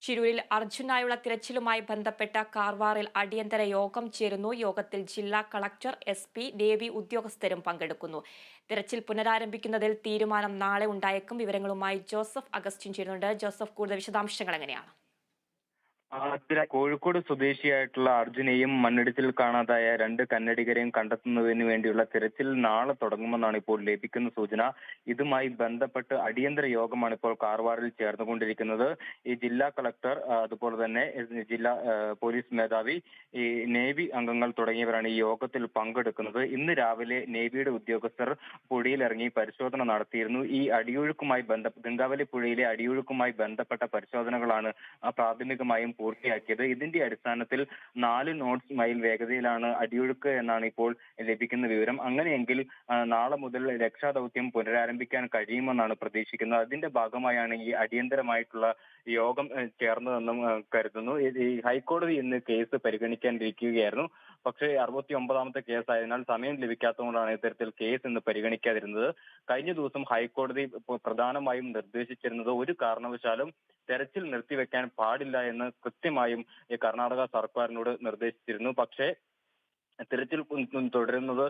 ശിരൂരിൽ അർജുനായുള്ള തിരച്ചിലുമായി ബന്ധപ്പെട്ട കാർവാറിൽ അടിയന്തര യോഗം ചേരുന്നു. യോഗത്തിൽ ജില്ലാ കളക്ടർ, SP, നേവി ഉദ്യോഗസ്ഥരും പങ്കെടുക്കുന്നു. തിരച്ചിൽ പുനരാരംഭിക്കുന്നതിൽ തീരുമാനം നാളെ ഉണ്ടായേക്കും. വിവരങ്ങളുമായി ജോസഫ് അഗസ്റ്റിൻ ചേരുന്നുണ്ട്. ജോസഫ്, കൂടുതൽ വിശദാംശങ്ങൾ എങ്ങനെയാണ്? കോഴിക്കോട് സ്വദേശിയായിട്ടുള്ള അർജുനെയും മണ്ണിടിച്ചിൽ കാണാതായ രണ്ട് കന്നഡിഗരെയും കണ്ടെത്തുന്നതിന് വേണ്ടിയുള്ള തിരച്ചിൽ നാളെ തുടങ്ങുമെന്നാണ് ഇപ്പോൾ ലഭിക്കുന്ന സൂചന. ഇതുമായി ബന്ധപ്പെട്ട് അടിയന്തര യോഗമാണ് ഇപ്പോൾ കാർവാറിൽ ചേർന്നുകൊണ്ടിരിക്കുന്നത്. ഈ ജില്ലാ കളക്ടർ, അതുപോലെ തന്നെ ജില്ലാ പോലീസ് മേധാവി, ഈ നേവി അംഗങ്ങൾ തുടങ്ങിയവരാണ് ഈ യോഗത്തിൽ പങ്കെടുക്കുന്നത്. ഇന്ന് രാവിലെ നേവിയുടെ ഉദ്യോഗസ്ഥർ പുഴയിലിറങ്ങി പരിശോധന നടത്തിയിരുന്നു. ഈ അടിയൊഴുക്കുമായി ഗംഗാവലി പുഴയിലെ അടിയൊഴുക്കുമായി ബന്ധപ്പെട്ട പരിശോധനകളാണ് പ്രാഥമികമായും പൂർത്തിയാക്കിയത്. ഇതിന്റെ അടിസ്ഥാനത്തിൽ 4 നോട്ട്സ് മൈൽ വേഗതയിലാണ് അടിയൊഴുക്ക് എന്നാണ് ഇപ്പോൾ ലഭിക്കുന്ന വിവരം. അങ്ങനെയെങ്കിൽ നാളെ മുതൽ രക്ഷാദൗത്യം പുനരാരംഭിക്കാൻ കഴിയുമെന്നാണ് പ്രതീക്ഷിക്കുന്നത്. അതിന്റെ ഭാഗമായാണ് ഈ അടിയന്തരമായിട്ടുള്ള യോഗം ചേർന്നതെന്നും കരുതുന്നു. ഈ ഹൈക്കോടതി ഇന്ന് കേസ് പരിഗണിക്കാനിരിക്കുകയായിരുന്നു. പക്ഷേ 69ാമത്തെ കേസായതിനാൽ സമയം ലഭിക്കാത്തതുകൊണ്ടാണ് ഇത്തരത്തിൽ കേസ് ഇന്ന് പരിഗണിക്കാതിരുന്നത്. കഴിഞ്ഞ ദിവസം ഹൈക്കോടതി പ്രധാനമായും നിർദ്ദേശിച്ചിരുന്നത് ഒരു കാരണവശാലും തെരച്ചിൽ നിർത്തിവെക്കാൻ പാടില്ല എന്ന് കൃത്യമായും ഈ കർണാടക സർക്കാരിനോട് നിർദ്ദേശിച്ചിരുന്നു. പക്ഷേ തിരച്ചിൽ തുടരുന്നത്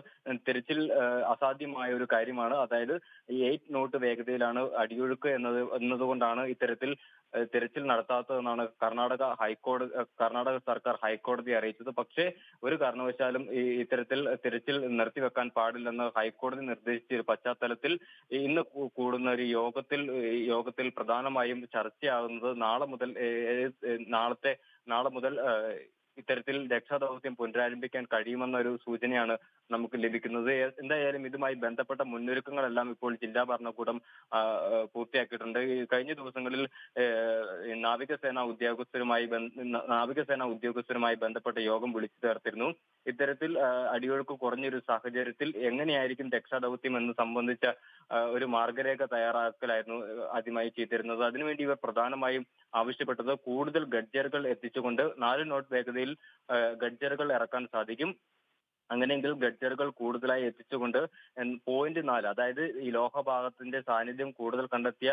അസാധ്യമായ ഒരു കാര്യമാണ്. അതായത് ഈ 8 നോട്ട് വേഗതയിലാണ് അടിയൊഴുക്ക് എന്നതുകൊണ്ടാണ് ഇത്തരത്തിൽ തിരച്ചിൽ നടത്താത്തതെന്നാണ് കർണാടക സർക്കാർ ഹൈക്കോടതിയെ അറിയിച്ചത്. പക്ഷേ ഒരു കാരണവശാലും ഇത്തരത്തിൽ തിരച്ചിൽ നിർത്തിവെക്കാൻ പാടില്ലെന്ന് ഹൈക്കോടതി നിർദ്ദേശിച്ച ഒരു പശ്ചാത്തലത്തിൽ ഇന്ന് കൂടുന്ന ഒരു യോഗത്തിൽ പ്രധാനമായും ചർച്ചയാകുന്നത് നാളെ മുതൽ ഇത്തരത്തിൽ രക്ഷാദൗത്യം പുനരാരംഭിക്കാൻ കഴിയുമെന്ന ഒരു സൂചനയാണ് നമുക്ക് ലഭിക്കുന്നത്. എന്തായാലും ഇതുമായി ബന്ധപ്പെട്ട മുന്നൊരുക്കങ്ങളെല്ലാം ഇപ്പോൾ ജില്ലാ ഭരണകൂടം പൂർത്തിയാക്കിയിട്ടുണ്ട്. കഴിഞ്ഞ ദിവസങ്ങളിൽ നാവികസേനാ ഉദ്യോഗസ്ഥരുമായി ബന്ധപ്പെട്ട യോഗം വിളിച്ചു ചേർത്തിരുന്നു. ഇത്തരത്തിൽ അടിയൊഴുക്ക് കുറഞ്ഞൊരു സാഹചര്യത്തിൽ എങ്ങനെയായിരിക്കും രക്ഷാദൗത്യം എന്ന് സംബന്ധിച്ച ഒരു മാർഗരേഖ തയ്യാറാക്കലായിരുന്നു ആദ്യമായി ചെയ്തിരുന്നത്. അതിനുവേണ്ടി ഇവർ പ്രധാനമായും ആവശ്യപ്പെട്ടത് കൂടുതൽ ഗഡ്ജറുകൾ എത്തിച്ചുകൊണ്ട് 4 നോട്ട് വേഗതയിൽ ഗഡ്ജറുകൾ ഇറക്കാൻ സാധിക്കും. അങ്ങനെയെങ്കിൽ ഗഡ്ജറുകൾ കൂടുതലായി എത്തിച്ചുകൊണ്ട് 0.4, അതായത് ഈ ലോഹഭാഗത്തിന്റെ സാന്നിധ്യം കൂടുതൽ കണ്ടെത്തിയ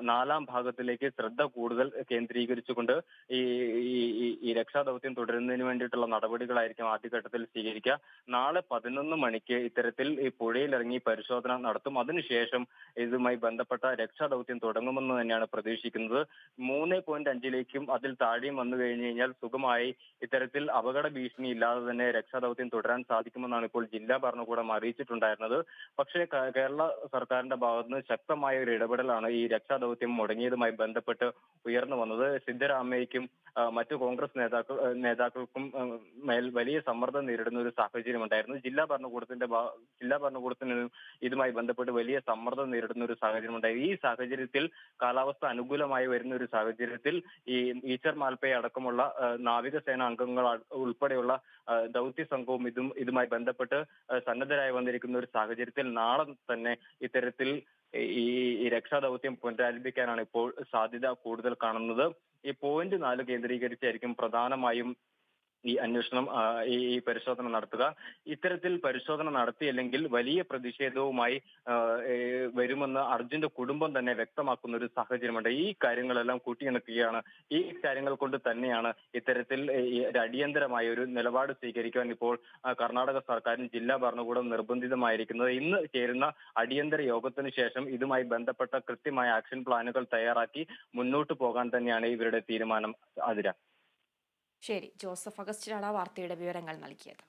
4ാം ഭാഗത്തിലേക്ക് ശ്രദ്ധ കൂടുതൽ കേന്ദ്രീകരിച്ചുകൊണ്ട് ഈ രക്ഷാദൗത്യം തുടരുന്നതിന് വേണ്ടിയിട്ടുള്ള നടപടികളായിരിക്കും ആദ്യഘട്ടത്തിൽ സ്വീകരിക്കുക. നാളെ 11 മണിക്ക് ഇത്തരത്തിൽ ഈ പുഴയിലിറങ്ങി പരിശോധന നടത്തും. അതിനുശേഷം ഇതുമായി ബന്ധപ്പെട്ട രക്ഷാദൗത്യം തുടങ്ങുമെന്ന് തന്നെയാണ് പ്രതീക്ഷിക്കുന്നത്. 3.5ലേക്കും അതിൽ താഴെയും വന്നു കഴിഞ്ഞു കഴിഞ്ഞാൽ സുഖമായി ഇത്തരത്തിൽ അപകട ഭീഷണി ഇല്ലാതെ തന്നെ രക്ഷാദൗത്യം തുടരാൻ സാധിക്കുമെന്നാണ് ഇപ്പോൾ ജില്ലാ ഭരണകൂടം അറിയിച്ചിട്ടുണ്ടായിരുന്നത്. പക്ഷേ കേരള സർക്കാരിന്റെ ഭാഗത്തുനിന്ന് ശക്തമായ ഒരു ഇടപെടലാണ് ഈ രക്ഷാദൗത്യം മുടങ്ങിയതുമായി ബന്ധപ്പെട്ട് ഉയർന്നു വന്നത്. സിദ്ധരാമയ്യയ്ക്കും മറ്റു കോൺഗ്രസ് നേതാക്കൾക്കും മേൽ വലിയ സമ്മർദ്ദം നേരിടുന്ന ഒരു സാഹചര്യം ഉണ്ടായിരുന്നു. ജില്ലാ ഭരണകൂടത്തിന് ഇതുമായി ബന്ധപ്പെട്ട് വലിയ സമ്മർദ്ദം നേരിടുന്ന ഒരു സാഹചര്യം ഉണ്ടായി. ഈ സാഹചര്യത്തിൽ കാലാവസ്ഥ അനുകൂലമായി വരുന്ന ഒരു സാഹചര്യത്തിൽ ഈ ഈച്ചർ മാൽപ്പയെ അടക്കമുള്ള നാവികസേന അംഗങ്ങൾ ഉൾപ്പെടെയുള്ള ദൗത്യ സംഘവും ഇതുമായി ബന്ധപ്പെട്ട് സന്നദ്ധരായി വന്നിരിക്കുന്ന ഒരു സാഹചര്യത്തിൽ നാളെ തന്നെ ഇത്തരത്തിൽ ഈ രക്ഷാദൗത്യം പുനരാരംഭിക്കാനാണ് ഇപ്പോൾ സാധ്യത കൂടുതൽ കാണുന്നത്. ഈ 0.4 കേന്ദ്രീകരിച്ചായിരിക്കും പ്രധാനമായും ഈ അന്വേഷണം, ഈ പരിശോധന നടത്തുക. ഇത്തരത്തിൽ പരിശോധന നടത്തിയില്ലെങ്കിൽ വലിയ പ്രതിഷേധവുമായി വരുമെന്ന് അർജുന്റെ കുടുംബം തന്നെ വ്യക്തമാക്കുന്ന ഒരു സാഹചര്യമുണ്ട്. ഈ കാര്യങ്ങളെല്ലാം കൂട്ടിയിണക്കുകയാണ്. ഈ കാര്യങ്ങൾ കൊണ്ട് തന്നെയാണ് ഇത്തരത്തിൽ അടിയന്തരമായ ഒരു നിലപാട് സ്വീകരിക്കാൻ ഇപ്പോൾ കർണാടക സർക്കാരും ജില്ലാ ഭരണകൂടം നിർബന്ധിതമായിരിക്കുന്നത്. ഇന്ന് ചേരുന്ന അടിയന്തര യോഗത്തിന് ശേഷം ഇതുമായി ബന്ധപ്പെട്ട കൃത്യമായ ആക്ഷൻ പ്ലാനുകൾ തയ്യാറാക്കി മുന്നോട്ട് പോകാൻ തന്നെയാണ് ഇവരുടെ തീരുമാനം. അതിര. ശരി, ജോസഫ് അഗസ്റ്റിനാണ് വാർത്തയുടെ വിവരങ്ങൾ നൽകിയത്.